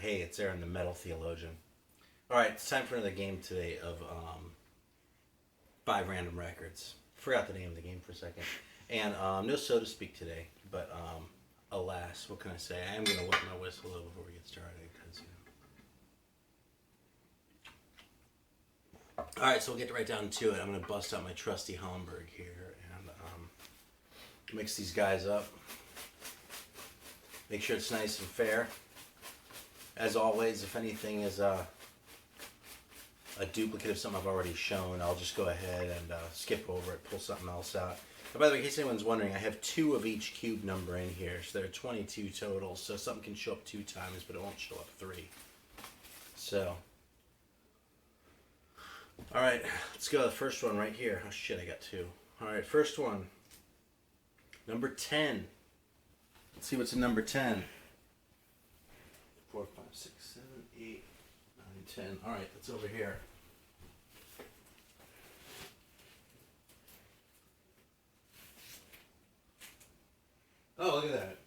hey, it's Aaron, the Metal Theologian. All right, it's time for another game today of 5 random records. Forgot the name of the game for a second. And no so to speak today, but alas, what can I say? I am going to wet my whistle though before we get started. Cause, All right, so we'll get right down to it. I'm going to bust out my trusty Homburg here and mix these guys up. Make sure it's nice and fair. As always, if anything is a duplicate of something I've already shown, I'll just go ahead and skip over it, pull something else out. And by the way, in case anyone's wondering, I have 2 of each cube number in here, so there are 22 total, so something can show up 2 times, but it won't show up 3. So, alright, let's go. The first one right here. Oh shit, I got 2. Alright, first one. Number 10. Let's see what's in number 10. 4, 5, 6, 7, 8, 9, 10. Alright, that's over here. Oh, look at that.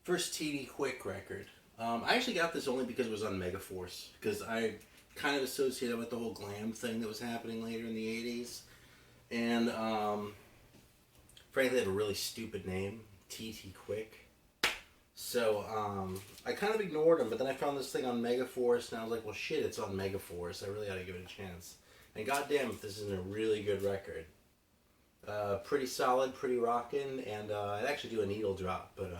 First TD Quick record. I actually got this only because it was on Megaforce. Because I kind of associated with the whole glam thing that was happening later in the 80s. And, frankly, it had a really stupid name. TT Quick. So, I kind of ignored them, but then I found this thing on Megaforce, and I was like, well, shit, it's on Megaforce. I really ought to give it a chance. And goddamn if this isn't a really good record. Pretty solid, pretty rockin', and I'd actually do a needle drop, but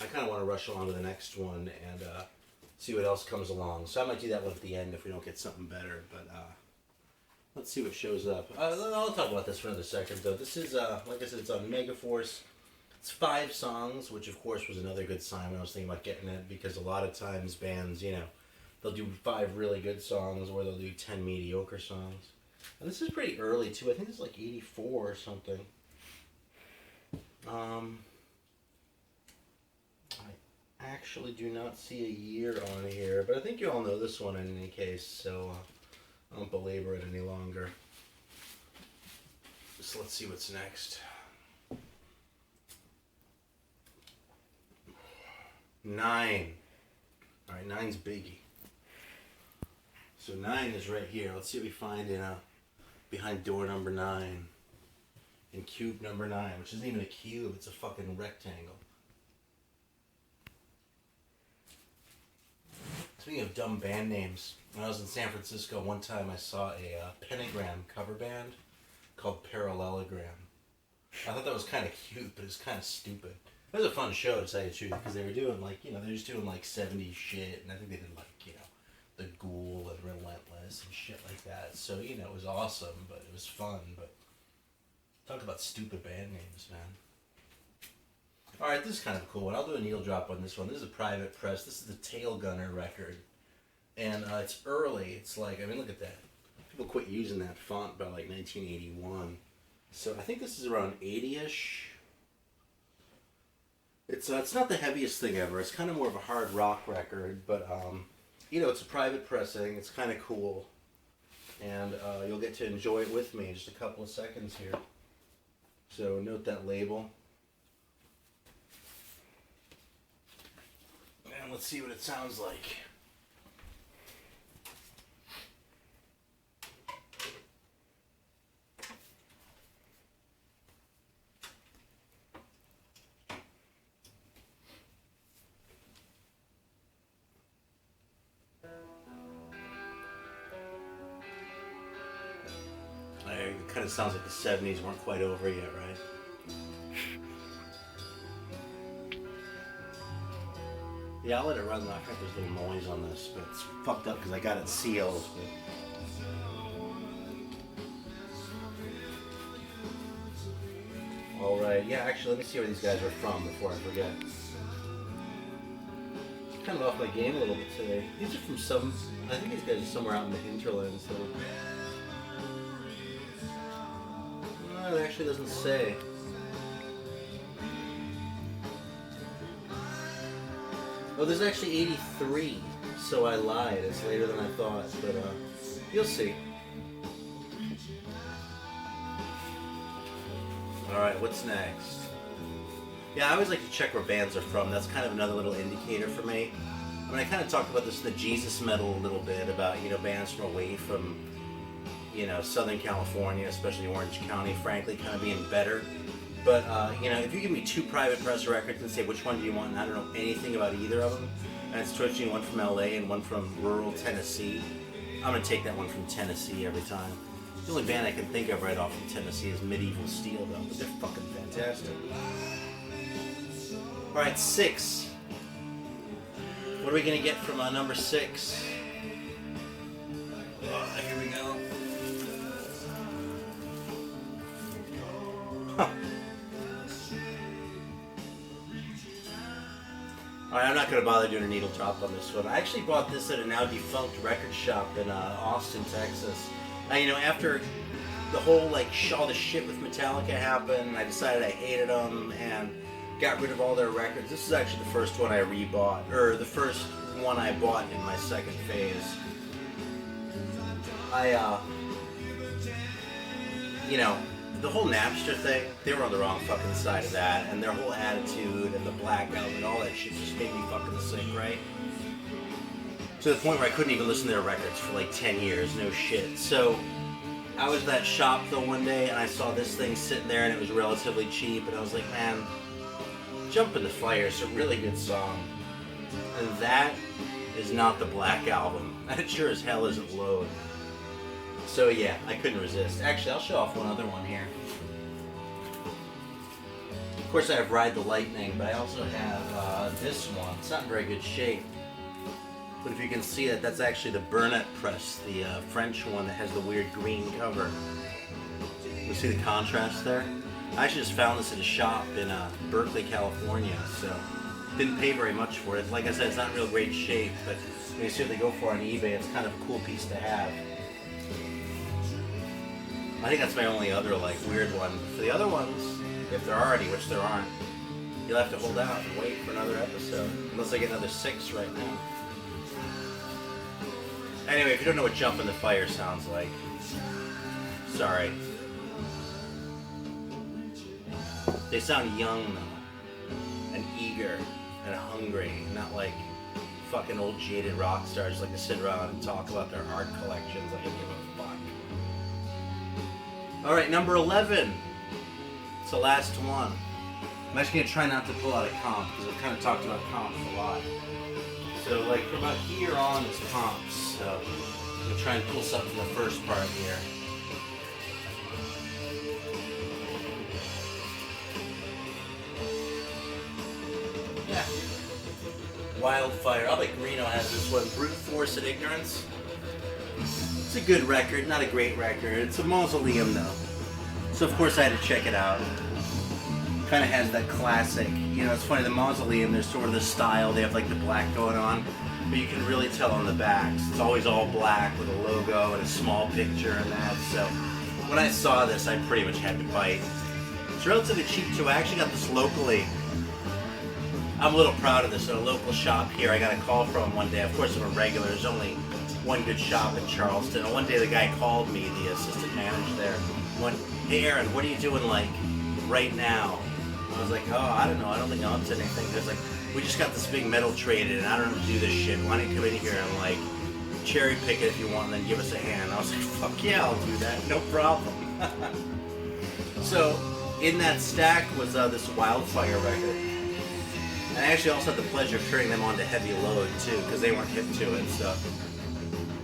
I kind of want to rush along to the next one and see what else comes along. So I might do that one at the end if we don't get something better, but let's see what shows up. I'll talk about this for another second, though. This is, like I said, it's on Megaforce. It's 5 songs, which of course was another good sign when I was thinking about getting it, because a lot of times bands, you know, they'll do 5 really good songs or they'll do 10 mediocre songs. And this is pretty early too. I think it's like 84 or something. I actually do not see a year on here, but I think you all know this one in any case, so I won't belabor it any longer. So let's see what's next. 9. Alright, 9's biggie. So 9 is right here. Let's see what we find in behind door number 9. In cube number 9, which isn't even a cube, it's a fucking rectangle. Speaking of dumb band names, when I was in San Francisco one time I saw a pentagram cover band called Parallelogram. I thought that was kind of cute, but it's kind of stupid. It was a fun show, to tell you the truth, because they were doing like, you know, they're just doing like 70s shit, and I think they did like, you know, The Ghoul and Relentless and shit like that. So, you know, it was awesome, but it was fun, but talk about stupid band names, man. Alright, this is kind of a cool one. I'll do a needle drop on this one. This is a private press. This is the Tail Gunner record. And it's early. It's like, I mean, look at that. People quit using that font by like 1981. So I think this is around 80-ish. It's not the heaviest thing ever. It's kind of more of a hard rock record, but you know, it's a private pressing. It's kind of cool, and you'll get to enjoy it with me in just a couple of seconds here. So note that label, and let's see what it sounds like. It kind of sounds like the 70s weren't quite over yet, right? Yeah, I'll let it run. I think there's a little noise on this, but it's fucked up because I got it sealed. Alright, yeah, actually, let me see where these guys are from before I forget. Kind of off my game a little bit today. These are from I think these guys are somewhere out in the hinterlands, so. No, it actually doesn't say. Oh, there's actually 83, so I lied. It's later than I thought, but you'll see. Alright, what's next? Yeah, I always like to check where bands are from. That's kind of another little indicator for me. I mean, I kind of talked about this in the Jesus Metal a little bit about, you know, bands from away from, you know, Southern California, especially Orange County, frankly, kind of being better. But, you know, if you give me 2 Private Press records and say which one do you want, and I don't know anything about either of them, and it's switching one from LA and one from rural Tennessee, I'm going to take that one from Tennessee every time. The only band I can think of right off from Tennessee is Medieval Steel, though, but they're fucking fantastic. Alright, 6. What are we going to get from number 6? Oh, here we go. Huh. Alright, I'm not going to bother doing a needle drop on this one. I actually bought this at a now defunct record shop in Austin, Texas. You know, after the whole, like, all the shit with Metallica happened, I decided I hated them and got rid of all their records. This is actually the first one I rebought, or the first one I bought in my second phase. You know, the whole Napster thing, they were on the wrong fucking side of that, and their whole attitude and the blackout and all that shit just made me fucking sick, right? To the point where I couldn't even listen to their records for like 10 years, no shit. So, I was at that shop though one day, and I saw this thing sitting there, and it was relatively cheap, and I was like, man, Jump in the Fire is a really good song. And that is not the Black Album. That sure as hell isn't Load. So yeah, I couldn't resist. Actually, I'll show off one other one here. Of course I have Ride the Lightning, but I also have this one. It's not in very good shape. But if you can see that, that's actually the Burnett press, the French one that has the weird green cover. You see the contrast there? I actually just found this at a shop in Berkeley, California, so didn't pay very much for it. Like I said, it's not in real great shape, but when you see what they go for on eBay, it's kind of a cool piece to have. I think that's my only other, like, weird one. For the other ones, if there are any, which there aren't, you'll have to hold out and wait for another episode. Unless I get another 6 right now. Anyway, if you don't know what Jump in the Fire sounds like, sorry. They sound young, though, and eager, and hungry, not like fucking old jaded rock stars like to sit around and talk about their art collections like I give a fuck. Alright, number 11. It's the last one. I'm actually going to try not to pull out a comp, because I've kind of talked about comps a lot. So, like, from about here on is comps. So, I'm going to try and pull something from the first part here. Yeah. Wildfire. I like Reno has this one. Brute Force and Ignorance. It's a good record, not a great record. It's a mausoleum, though. So, of course, I had to check it out. Kind of has that classic, you know, it's funny, the Mausoleum, there's sort of the style, they have like the black going on, but you can really tell on the backs. It's always all black with a logo and a small picture and that, so when I saw this, I pretty much had to bite. It's relatively cheap too. I actually got this locally. I'm a little proud of this. At a local shop here, I got a call from one day. Of course, I'm a regular. There's only one good shop in Charleston. And one day the guy called me, the assistant manager there, went, hey Aaron, what are you doing like right now? I was like, oh, I don't know. I don't think I'm up to anything. He was like, we just got this big metal traded, and I don't know how to do this shit. Why don't you come in here and, like, cherry pick it if you want, and then give us a hand? I was like, fuck yeah, I'll do that. No problem. So, in that stack was this Wildfire record. And I actually also had the pleasure of turning them on to Heavy Load, too, because they weren't hip to it and stuff.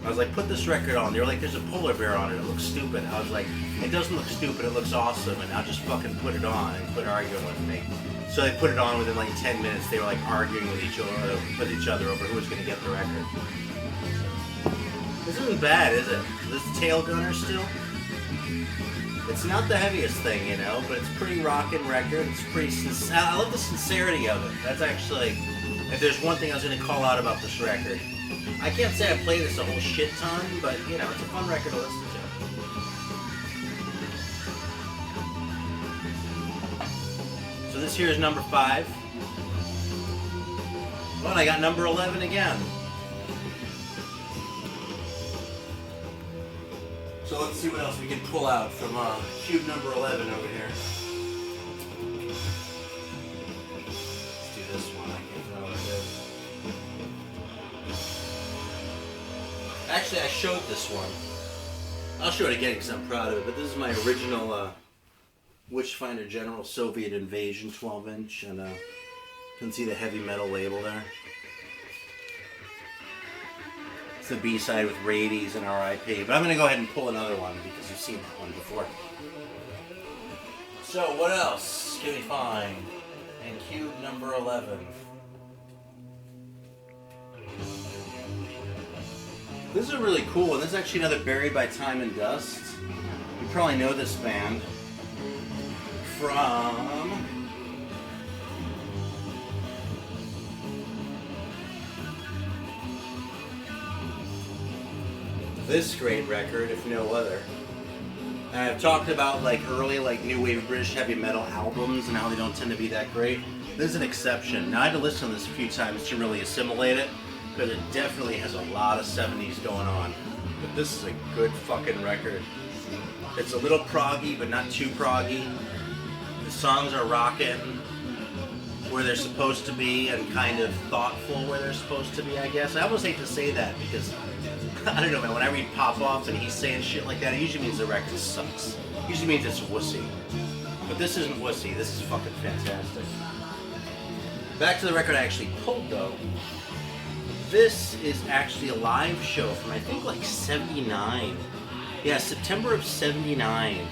I was like, put this record on. They were like, there's a polar bear on it. It looks stupid. I was like, it doesn't look stupid. It looks awesome. And I'll just fucking put it on and quit arguing with me. So they put it on within like 10 minutes. They were like arguing with each other over who was going to get the record. This isn't bad, is it? This tail gunner still? It's not the heaviest thing, you know, but it's pretty rockin' record. It's pretty sincere. I love the sincerity of it. That's actually, if there's one thing I was going to call out about this record. I can't say I play this a whole shit ton, but, you know, it's a fun record to listen to. So this here is number 5. Well, and I got number 11 again. So let's see what else we can pull out from cube number 11 over here. Actually, I showed this one. I'll show it again because I'm proud of it, but this is my original Witchfinder General Soviet Invasion 12-inch, and you can see the heavy metal label there. It's the B-side with Radies and RIP, but I'm going to go ahead and pull another one because you've seen that one before. So, what else can we find in cube number 11? This is a really cool one. This is actually another Buried by Time and Dust. You probably know this band from this great record, if no other. And I've talked about like early new wave British heavy metal albums and how they don't tend to be that great. This is an exception. Now I had to listen to this a few times to really assimilate it, because it definitely has a lot of 70s going on. But this is a good fucking record. It's a little proggy, but not too proggy. The songs are rocking where they're supposed to be and kind of thoughtful where they're supposed to be, I guess. I almost hate to say that because, I don't know, man, when I read Pop-Off and he's saying shit like that, it usually means the record sucks. It usually means it's wussy. But this isn't wussy, this is fucking fantastic. Back to the record I actually pulled, though. This is actually a live show from, I think, like 79. Yeah, September of 79.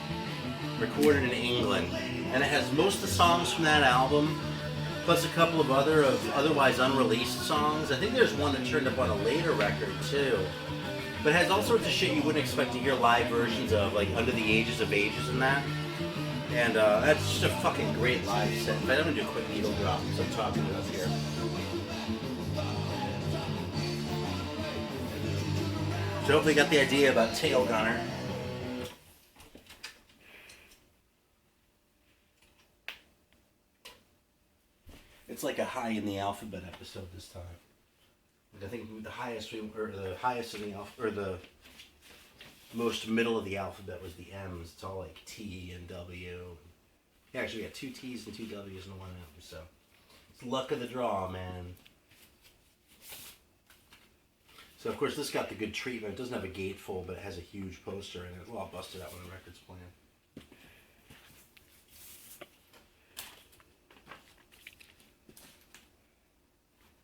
Recorded in England. And it has most of the songs from that album, plus a couple of otherwise unreleased songs. I think there's one that turned up on a later record, too. But it has all sorts of shit you wouldn't expect to hear live versions of, like Under the Ages of Ages and that. And that's just a fucking great live set. But I'm going to do a quick needle drop because I'm talking it up here. So hopefully you got the idea about Tail Gunner. It's like a high in the alphabet episode this time. I think the highest of the or the most middle of the alphabet was the M's. It's all like T and W. Actually, we got 2 T's and 2 W's and 1 M. So it's luck of the draw, man. So of course this got the good treatment. It doesn't have a gatefold, but it has a huge poster and it's all busted out when the record's playing.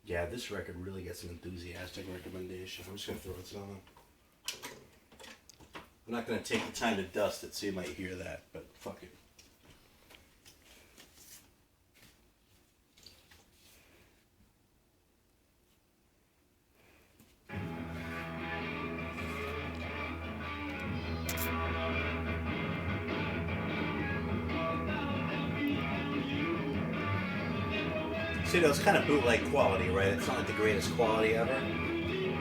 Yeah, this record really gets an enthusiastic recommendation. I'm just going to throw this on. I'm not going to take the time to dust it so you might hear that, but fuck it. So, you know, it's kind of bootleg quality, right? It's not like the greatest quality ever.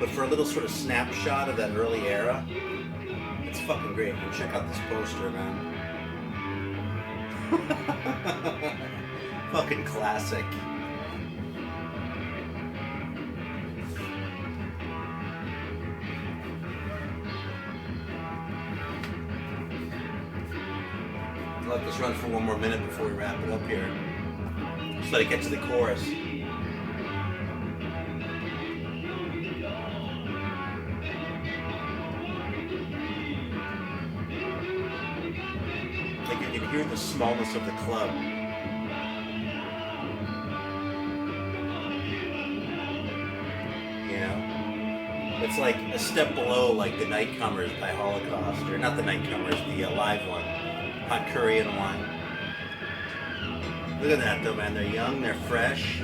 But for a little sort of snapshot of that early era, it's fucking great. And check out this poster, man. Fucking classic. Let this run for one more minute before we wrap it up here. Just let it get to the chorus. Like you can hear the smallness of the club. You know? It's like a step below like the Nightcomers by Holocaust. Or not the Nightcomers, the live one. Hot Curry and Wine. Look at that though, man. They're young, they're fresh.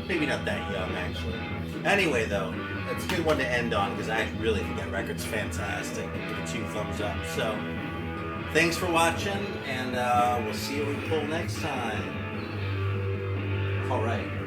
Maybe not that young, actually. Anyway, though, it's a good one to end on because I really think that record's fantastic. Give it 2 thumbs up. So, thanks for watching, and we'll see you when we pull next time. All right.